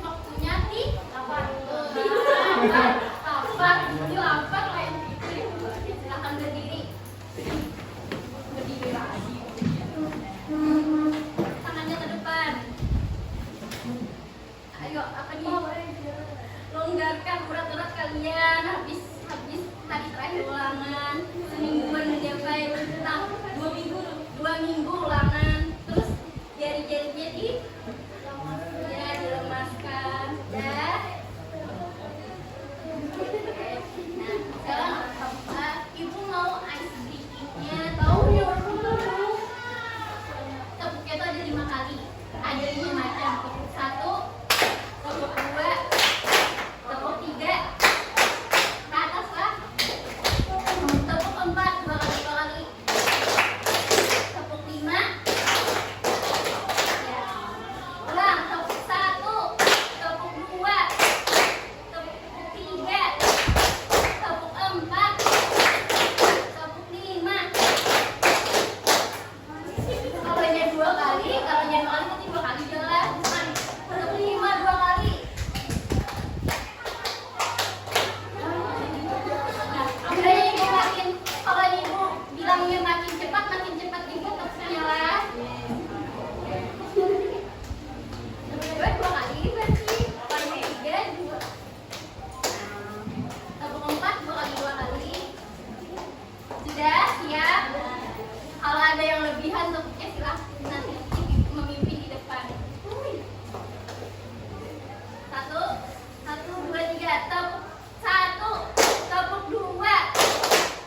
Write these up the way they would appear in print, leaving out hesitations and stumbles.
waktunya di lapar. Ini lapar lain pikir. Silakan berdiri. Berdiri lagi. Tangannya ke depan. Ayo, apa nih? Longgarkan urat-urat kalian. Habis hari terakhir ulangan. Semingguan mencapai dua minggu ulangan. Terus jari-jarinya dilemaskan. Ya. Nah, sekarang ibu mau ice breaking-nya. Tahu ya? Tepuknya itu ada 5 kali. Ada 5 macam. Tepuk 1, tepuk 2, tepuk 3, ke atas lah. Tepuk 4, 2 kali. Tepuk 5. Ya. Ulang, tepuk 1, tepuk 2, tepuk 3, tepuk 4, tepuk 5. Kalau yang 2 kali, berarti 2 kali jalan. Tepuk 5 2 kali. Kalau ibu bilangnya makin cepat ibu tepuknya lah. Dua kali berarti. Kalau 3 2. Tepuk 4 2 kali 2 kali. Sudah siap? Kalau ada yang lebihan tepuknya silahkan nanti memimpin di depan. 1, 2, 3. Tepuk 1, tepuk 2,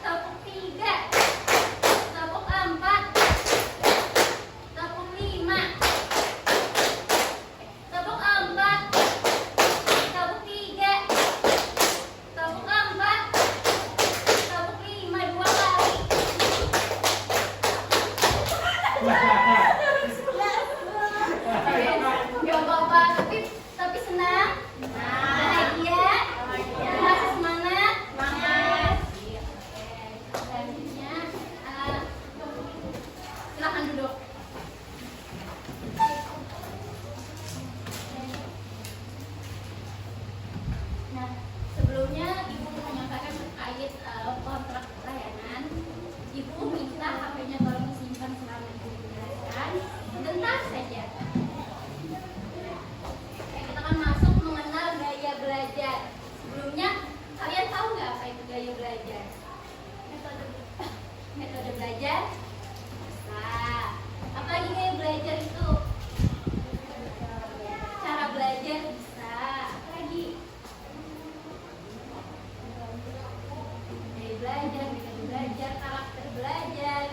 tepuk 3, tepuk 4, tepuk 5, tepuk 4, tepuk 3, tepuk 4, tepuk 5 2 kali. Gak apa-apa, tapi senang. Bahagia. Masih semangat. Selanjutnya, silakan duduk. Nah, sebelumnya ibu menyampaikan terkait kontrak pelayanan. Ibu minta HP-nya tolong disimpan selama ibu menjelaskan. Sebentar saja. Kita akan masuk mengenal gaya belajar. Sebelumnya, kalian tahu nggak apa itu gaya belajar? Metode belajar? Nah, apa lagi gaya belajar itu? Cara belajar bisa. Apa lagi? Gaya belajar, metode belajar, karakter belajar,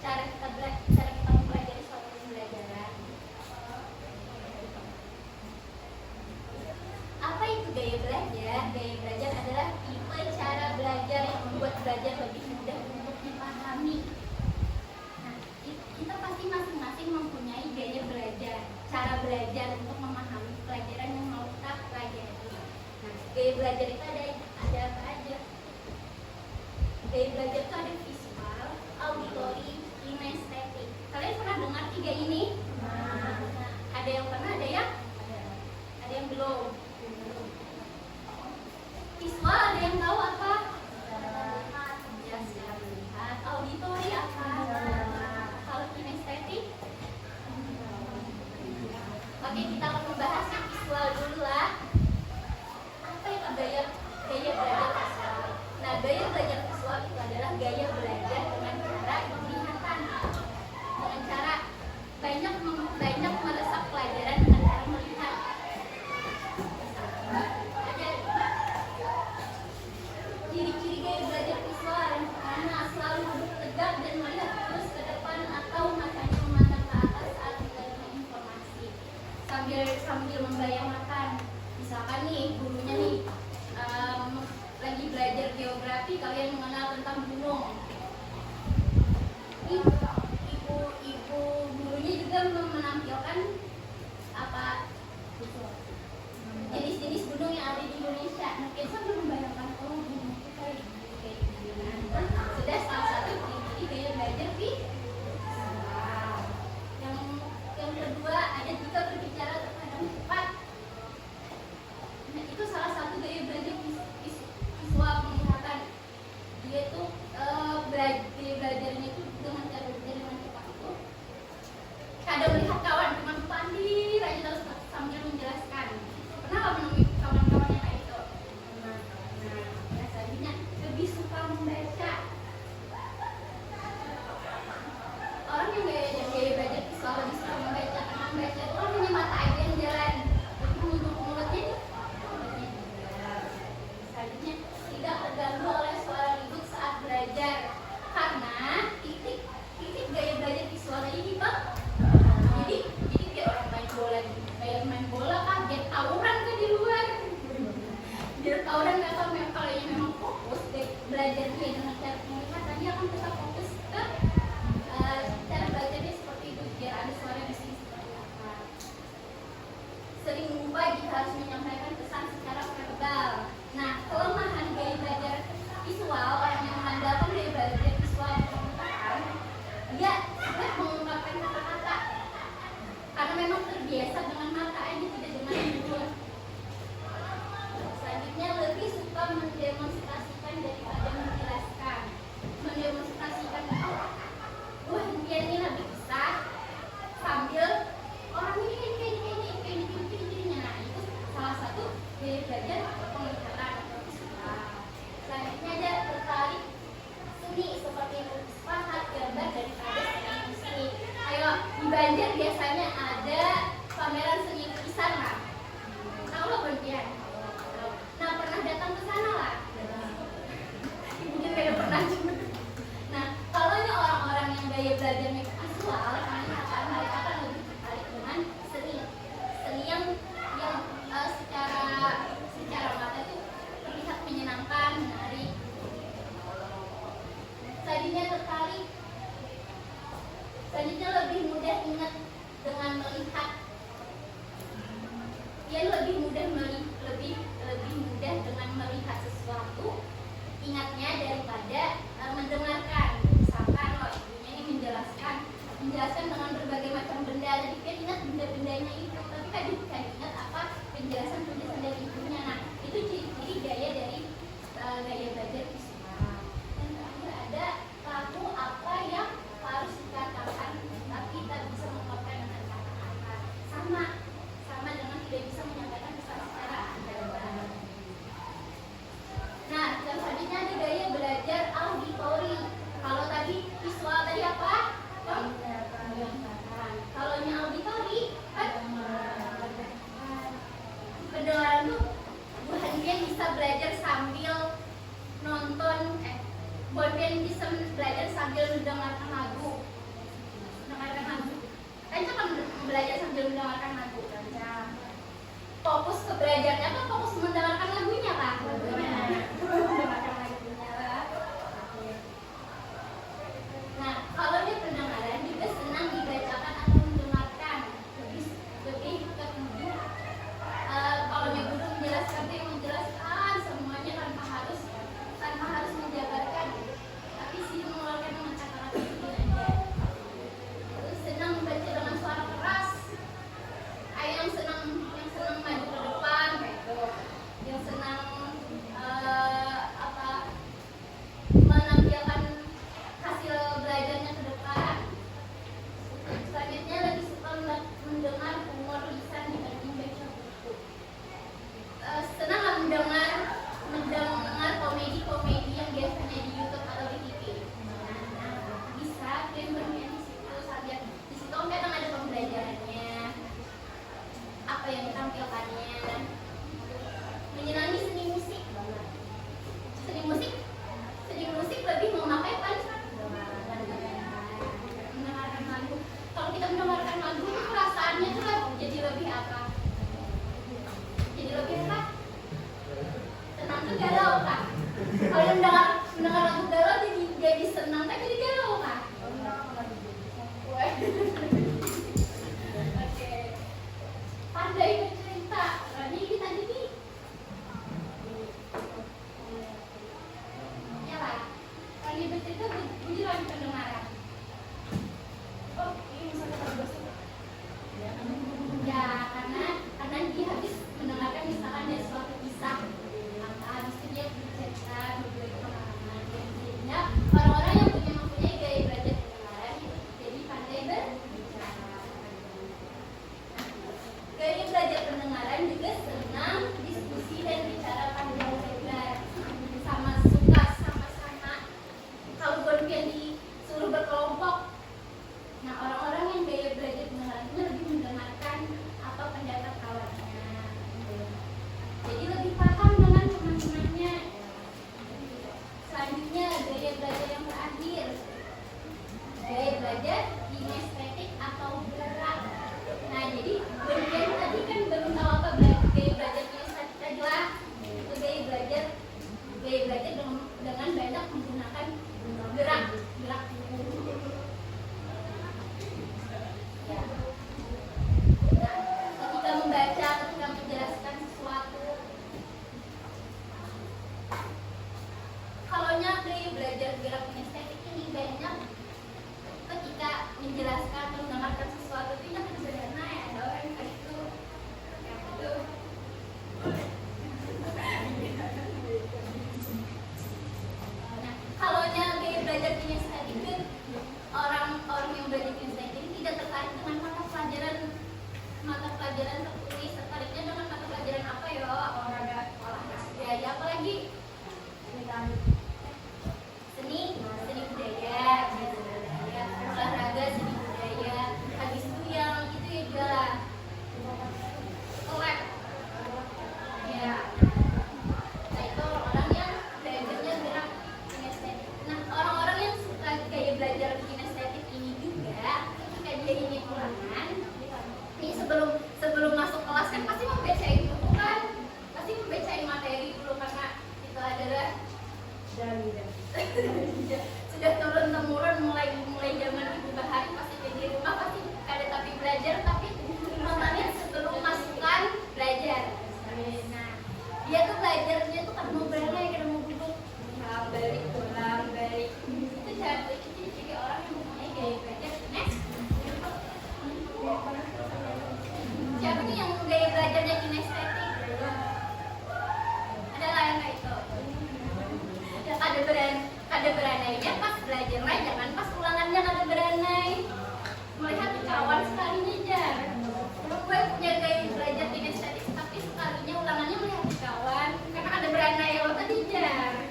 cara kita mempelajari suatu pembelajaran. Apa itu gaya belajar? Gaya belajar adalah tipe cara belajar yang membuat belajar lebih mudah untuk dipahami. Nah, kita pasti masing-masing mempunyai gaya belajar, cara belajar untuk memahami pelajaran yang mau kita pelajari. Nah, gaya belajar itu ada apa aja? Gaya belajar itu ada visual, auditory, kinestetik. Kalian pernah dengar 3 ini? Nah, ada yang pernah, ada yang belum. Visual ada yang tahu apa? Ya, sudah melihat. Auditory apa? Kalau kinestetik? Oke, kita akan membahas yang visual dulu lah. Apa itu gaya belajar visual? Nah, gaya belajar visual itu adalah gaya belajar dengan cara penglihatan, dengan cara banyak meresap pelajaran dengan cara melihat. Ciri-ciri gaya belajar visual yang pertama, selalu duduk tegak dan melihat terus ke depan atau matanya memandang ke atas saat menerima informasi sambil membayangkan. Misalkan nih gurunya nih lagi belajar geografi, kalian mengenal tentang gunung. Ibu gurunya juga menampilkan apa jenis-jenis gunung yang ada di Indonesia. Nah, kita sambil membayangkan gunung itu kayak gimana. Sudah salah satu ciri gaya belajar visual. Yang kedua ada juga berbicara terkadang cepat. itu salah satu gaya belajar visual penglihatan. Dia tuh belajarnya itu dengan cara belajar dengan cepat itu. Kadang melihat kawan cuma pandir aja terus sambil menjelaskan. Pernah nggak menemui kawan-kawan yang kayak itu? Nah, selanjutnya lebih suka membaca. Orang yang gaya belajar visual lebih suka membaca. Karena membaca itu kan punya mata aja yang jalan. Mulutnya selanjutnya tidak terganggu oleh suara ribut saat belajar. Karena titik gaya belajar visual ini bang. Jadi kayak orang main bola kaget tawuran kan di luar. Biar tawuran nggak tahu kalau yang memang fokus belajarnya dengan cara penglihatan dia akan tetap fokus ke cara belajarnya seperti itu biar ada suara di sini seperti apa. Sering lupa jika harus menyampaikan pesan secara verbal. Nah, kelemahan gaya belajar visual orang yang mengandalkan gaya belajar visual penglihatan dia sudah mengungkapkan kata-kata karena memang terbiasa dengan mata aja tidak dengan mulut. Selanjutnya lebih suka mendemonstrasikan daripada menjelaskan. Mendemonstrasikan itu, wah dia ini lebih besar sambil orang ini kayak nah itu salah satu gaya belajar penglihatan atau visual. Selanjutnya ada tertarik seni seperti melukis pahat, gambar daripada seni musik. Ayo di Banjar biasanya ada pameran seni lukisan lah. Tahu lo Banjar? Nah pernah datang ke sana lah. Mungkin tidak pernah juga. Nah kalau ini orang-orang yang gaya belajarnya visual, mereka akan lebih tertarik dengan seni yang secara mata itu terlihat menyenangkan, menarik. Selanjutnya lebih mudah ingat dengan melihat. Dia lebih mudah dengan melihat sesuatu ingatnya daripada mendengarkan. Misalkan ibunya ini menjelaskan dengan berbagai macam benda, jadi dia ingat benda-bendanya itu, tapi kan ingat apa penjelasan dari ibunya. Nah itu ciri gaya dari gaya belajar visual. Dan terakhir ada lagu apa yang harus dikatakan tapi tak bisa mengungkapkan dengan kata-kata. Sama dengan tidak bisa menyampaikan pesan secara verbal. Nah, yang selanjutnya ada gaya belajar auditori. Kalau tadi visual tadi apa? Kalau nya auditori kan pendengaran tuh bukan dia bisa belajar sambil nonton bukan bisa belajar sambil mendengarkan lagu. Kan itu kan belajar sambil mendengarkan lagu kan. Fokus ke belajarnya kan fokus mendengarkan lagunya kan. Mendengarkan lagunya lah. Nah, kalau dia pendengaran juga senang dibacakan atau mendengarkan. Lebih ke tujuh. Kalau dia guru menjelaskan dia menjelaskan semuanya tanpa harus menjabarkan. Tapi sih mengeluarkan dengan kata-kata itu aja. Terus senang membaca dengan suara keras. Yang senang maju ke depan kayak itu. bergerak kinestetik ini banyak ketika menjelaskan atau menggambarkan sesuatu itu yang sederhana ya, ada orang kayak itu Nah, kalau gaya belajar kinestetik itu orang-orang yang belajar kinestetik tidak tertarik dengan mata pelajaran tertulis, tertariknya dengan mata pelajaran apa ya, olahraga ya, apalagi seni budaya, olahraga seni budaya, habis itu yang itu ya jualan kolek ya. Nah itu orang-orang yang belajarnya gerak kinestetik. Nah orang-orang yang suka gaya belajar kinestetik ini juga ketika dia ingin ulangan, ini sebelum masuk kelas kan pasti membacain buku kan, pasti membacain materi dulu karena itu adalah sudah turun temurun mulai zaman ibu bahari pasti di rumah pasti ada tapi belajar, tapi mamanya sebelum masukkan belajar. Nah dia tuh belajarnya tuh karena mau berenang, karena mau duduk pulang balik itu cara jadi orang yang mempunyai gaya belajar. Next, siapa nih yang gaya belajarnya kinestetik? Ada lah yang kayak itu. Ada beranainya pas belajar lah, jangan pas ulangannya ada beranai. Melihat kawan sekalinya jar. Kalau gue punya gaya belajar kinestetik tapi sekalinya ulangannya melihat kawan, karena ada beranai lo tadi jar. Nah,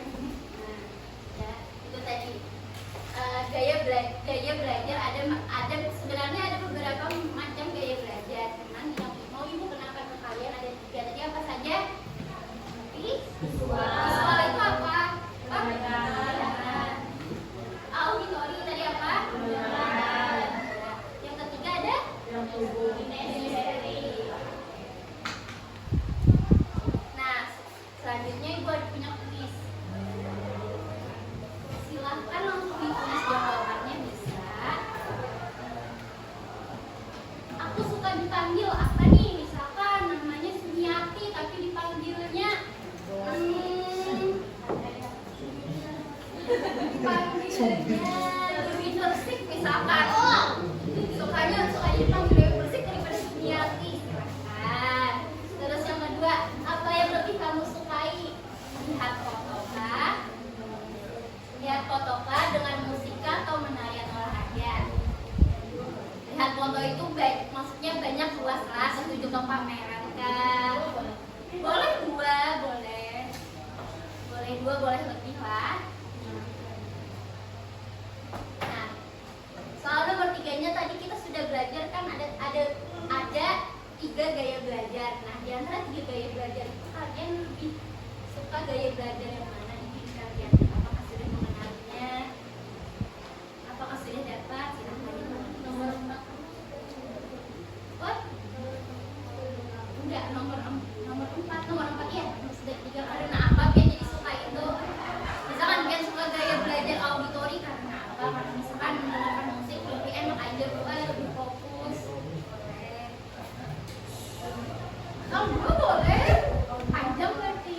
ya, itu tadi gaya belajar ada sebenarnya ada beberapa macam gaya belajar. Cuman yang mau ibu kenalkan ke kalian ada 3 tadi apa saja? Visual itu apa? Auditori tadi apa? Yang ketiga ada? Kinestetik. Nah, selanjutnya ibu ada punya kuis. Silahkan langsung ditulis jawabannya bisa. Aku suka dipanggil apa nih? Misalkan namanya Sumiati tapi dipanggilnya Dewi Persik misalkan. Sukanya dipanggil Dewi Persik daripada Sumiati, silahkan. Terus yang kedua, apa yang lebih kamu sukai? Lihat fotokah dengan musika atau menarian olahraga. Lihat foto itu maksudnya banyak luas lah, setuju ke pameran kah? Boleh 2, boleh lebih lah. Nah, soal nomor 3-nya tadi kita sudah belajar kan ada 3 gaya belajar. Nah, di antara 3 gaya belajar itu kalian lebih suka gaya belajar yang mana nih kalian? Apakah sudah mengenalnya? Apakah sudah dapat? Silahkan. Nomor 4. What? Enggak, nomor 4 ya. Sudah 3 karena apa? Biar jadi suka itu. Misalkan kalian suka gaya belajar auditori karena apa? Karena misalkan mendengarkan musik lebih enak aja, lebih fokus. Boleh. Kalau 2 boleh. Panjang berarti.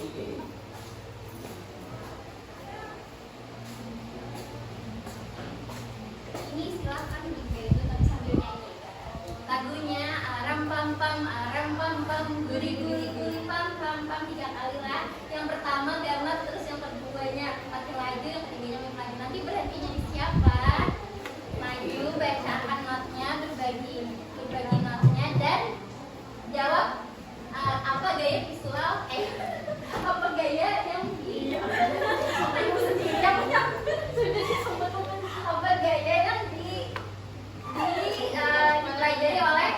Ini silakan dibantu tapi sambil nyanyi. Lagunya aram pam pam guri guri guri pam pam pam 3 kali lah. Yang pertama gambar, terus yang keduanya makin laju, yang ketiganya makin laju. Nanti berhentinya di siapa? Maju, bacakan notnya, berbagi notnya dan jawab apa gaya visual apa gaya yang apa gaya yang dipelajari oleh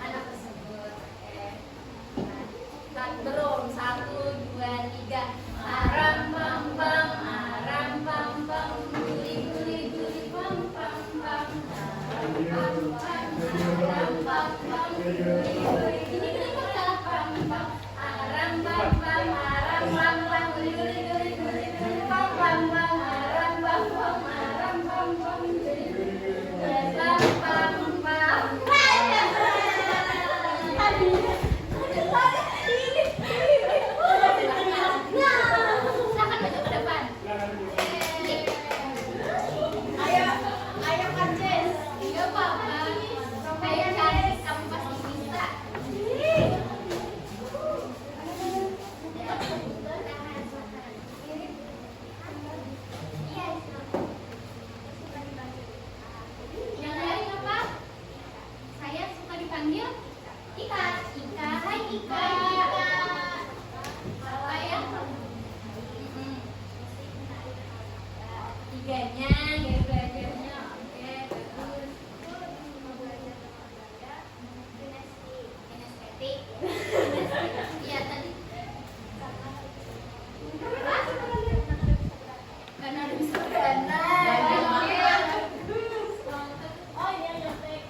anak tersebut. Oke. Belum 1, 2, 3. Aram pam pam guri guri guri pam pam pam. Aram pam pam guri guri guri pam pam pam. Aram pam pam guri guri guri guri pam pam pam. Aram pam pam guri guri guri pam pam pam. Silakan maju ke depan. Ayo Kances, nggak apa-apa. Saya cari kamu pasti bisa. Yang lain apa? Saya suka dipanggil Ika. Hai Ika. Apa ya? Tiganya, gaya belajarnya. Oke, bagus. Kinestetik. Iya tadi. Karena ada misalnya. Oh iya nyontek.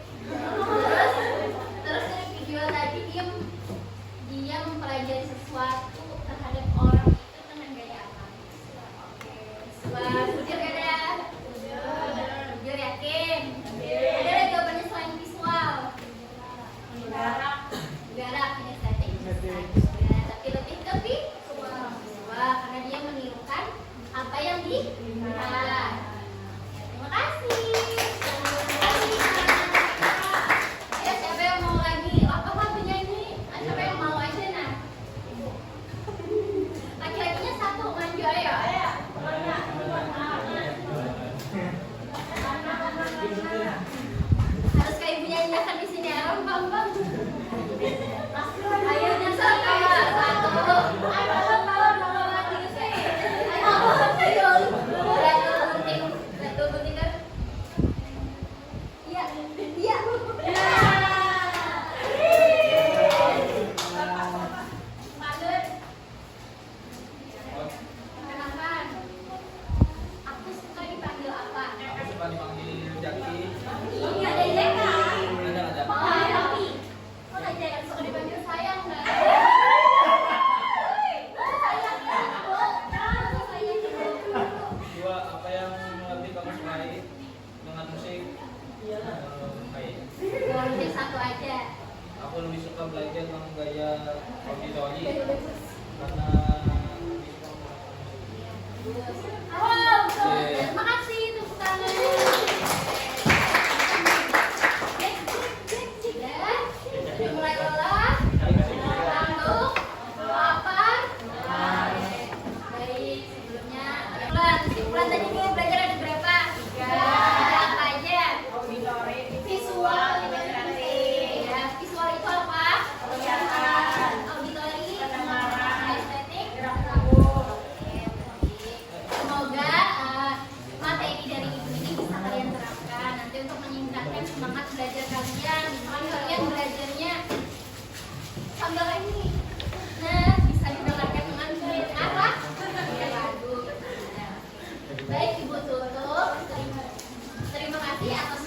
Terus dari video tadi dia mempelajari sesuatu terhadap orang itu dengan gaya apa? Oke, sebuah jujur kan ya? Jujur yakin? Ada lagi jawabannya selain visual? Gerak, kinestetik. Ya, tapi lebih ke visual karena dia menirukan apa yang dilihat. Terima kasih. Ya, siapa yang mau lagi? Apa lagunya ini? Siapa yang mau aja nah? Laki-lakinya 1, maju ayo. Harus kayak menyanyikan di sini aram pam pam. Ayo nyesel kayak 1. Ayo lagi sih. Ayo. Satu gunting kan? Iya. Malut. Kenapa? Aku suka dipanggil apa? Aku suka dipanggil Jaki. Oh, nggak ada Jeka. Ada. Oh, Jaki. Oh, nggak Jeka. Suka dipanggil sayang nggak? Dua, apa yang lebih kamu sukai dengan musik? Baik. Boleh 1 aja. Aku lebih suka belajar tentang gaya auditori karena lebih suka musik. Wow, terima kasih tepuk tangan. Sudah mulai lelah, ngantuk, lapar. Baik, sebelumnya kesimpulan tadi nih belajar ada berapa? 3. Apa aja? Visual, ilustrasi. Ya, visual itu apa? Penglihatan. Auditori, estetik, gerak tubuh. Semoga materi dari ibu ini bisa kalian terapkan nanti untuk meningkatkan semangat belajar kalian. Misalkan kalian belajarnya sambil ini, nah bisa didengarkan dengan apa? Ya, lagu. Baik Ibu tutup. Terima kasih atas